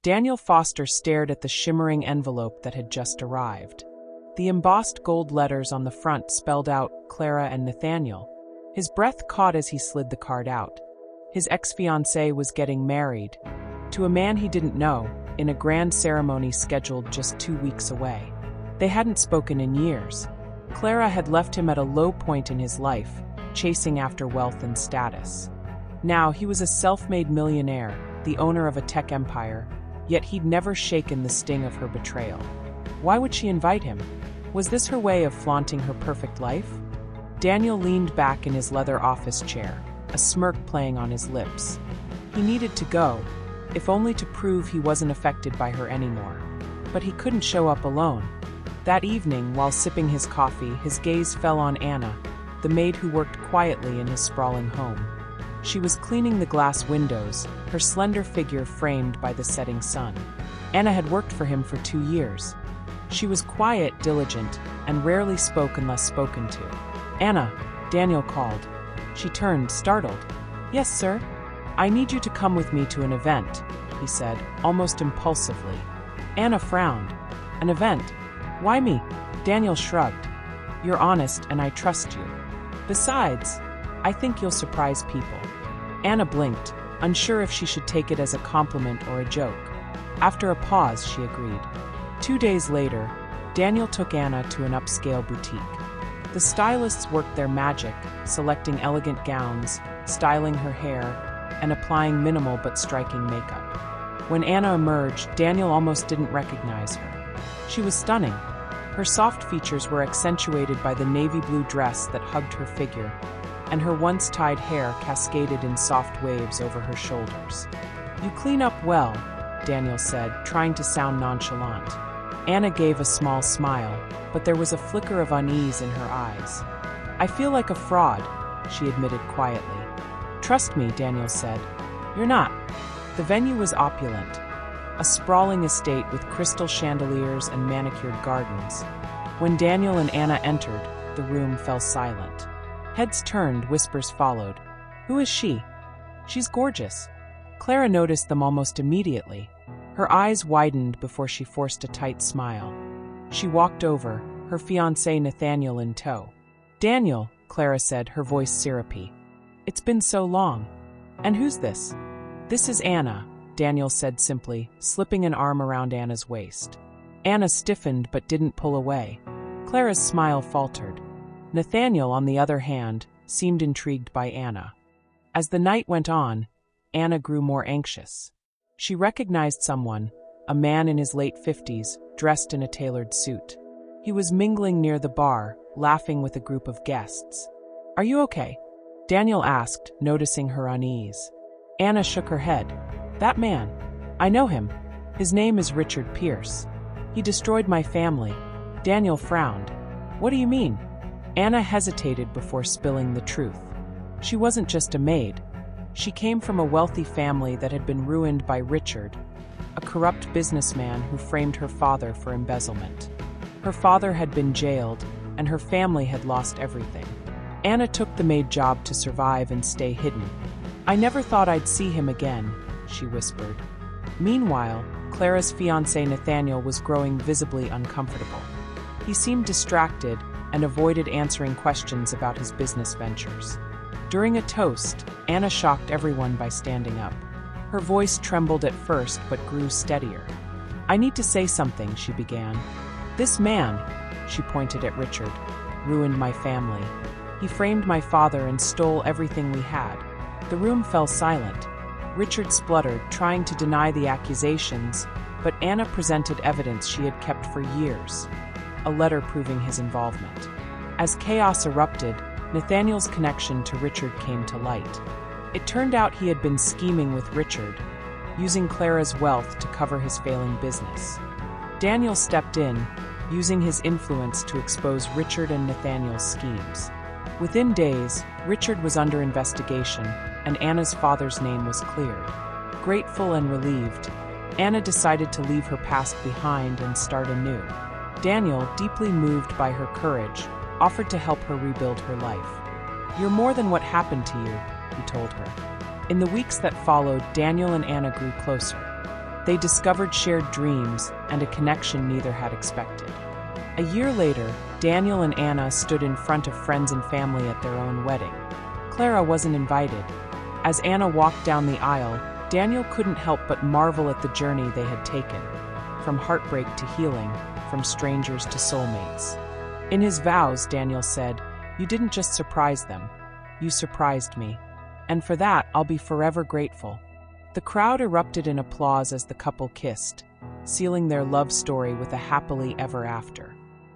Daniel Foster stared at the shimmering envelope that had just arrived. The embossed gold letters on the front spelled out Clara and Nathaniel. His breath caught as he slid the card out. His ex-fiancée was getting married, to a man he didn't know, in a grand ceremony scheduled just 2 weeks away. They hadn't spoken in years. Clara had left him at a low point in his life, chasing after wealth and status. Now he was a self-made millionaire, the owner of a tech empire, yet he'd never shaken the sting of her betrayal. Why would she invite him? Was this her way of flaunting her perfect life? Daniel leaned back in his leather office chair, a smirk playing on his lips. He needed to go, if only to prove he wasn't affected by her anymore. But he couldn't show up alone. That evening, while sipping his coffee, his gaze fell on Anna, the maid who worked quietly in his sprawling home. She was cleaning the glass windows, her slender figure framed by the setting sun. Anna had worked for him for 2 years. She was quiet, diligent, and rarely spoke unless spoken to. "Anna," Daniel called. She turned, startled. "Yes, sir?" "I need you to come with me to an event," he said, almost impulsively. Anna frowned. "An event? Why me?" Daniel shrugged. "You're honest and I trust you. Besides, I think you'll surprise people." Anna blinked, unsure if she should take it as a compliment or a joke. After a pause, she agreed. 2 days later, Daniel took Anna to an upscale boutique. The stylists worked their magic, selecting elegant gowns, styling her hair, and applying minimal but striking makeup. When Anna emerged, Daniel almost didn't recognize her. She was stunning. Her soft features were accentuated by the navy blue dress that hugged her figure, and her once-tied hair cascaded in soft waves over her shoulders. "You clean up well," Daniel said, trying to sound nonchalant. Anna gave a small smile, but there was a flicker of unease in her eyes. "I feel like a fraud," she admitted quietly. "Trust me," Daniel said. "You're not." The venue was opulent, a sprawling estate with crystal chandeliers and manicured gardens. When Daniel and Anna entered, the room fell silent. Heads turned, whispers followed. "Who is she?" "She's gorgeous." Clara noticed them almost immediately. Her eyes widened before she forced a tight smile. She walked over, her fiancé Nathaniel in tow. "Daniel," Clara said, her voice syrupy. "It's been so long. And who's this?" "This is Anna," Daniel said simply, slipping an arm around Anna's waist. Anna stiffened but didn't pull away. Clara's smile faltered. Nathaniel, on the other hand, seemed intrigued by Anna. As the night went on, Anna grew more anxious. She recognized someone, a man in his late 50s, dressed in a tailored suit. He was mingling near the bar, laughing with a group of guests. "Are you okay?" Daniel asked, noticing her unease. Anna shook her head. "That man. I know him. His name is Richard Pierce. He destroyed my family." Daniel frowned. "What do you mean?" Anna hesitated before spilling the truth. She wasn't just a maid. She came from a wealthy family that had been ruined by Richard, a corrupt businessman who framed her father for embezzlement. Her father had been jailed, and her family had lost everything. Anna took the maid job to survive and stay hidden. "I never thought I'd see him again," she whispered. Meanwhile, Clara's fiancé Nathaniel was growing visibly uncomfortable. He seemed distracted and avoided answering questions about his business ventures. During a toast, Anna shocked everyone by standing up. Her voice trembled at first but grew steadier. "I need to say something," she began. "This man," she pointed at Richard, "ruined my family. He framed my father and stole everything we had." The room fell silent. Richard spluttered, trying to deny the accusations, but Anna presented evidence she had kept for years, a letter proving his involvement. As chaos erupted, Nathaniel's connection to Richard came to light. It turned out he had been scheming with Richard, using Clara's wealth to cover his failing business. Daniel stepped in, using his influence to expose Richard and Nathaniel's schemes. Within days, Richard was under investigation, and Anna's father's name was cleared. Grateful and relieved, Anna decided to leave her past behind and start anew. Daniel, deeply moved by her courage, offered to help her rebuild her life. "You're more than what happened to you," he told her. In the weeks that followed, Daniel and Anna grew closer. They discovered shared dreams and a connection neither had expected. A year later, Daniel and Anna stood in front of friends and family at their own wedding. Clara wasn't invited. As Anna walked down the aisle, Daniel couldn't help but marvel at the journey they had taken, from heartbreak to healing, from strangers to soulmates. In his vows, Daniel said, "You didn't just surprise them, you surprised me. And for that, I'll be forever grateful." The crowd erupted in applause as the couple kissed, sealing their love story with a happily ever after.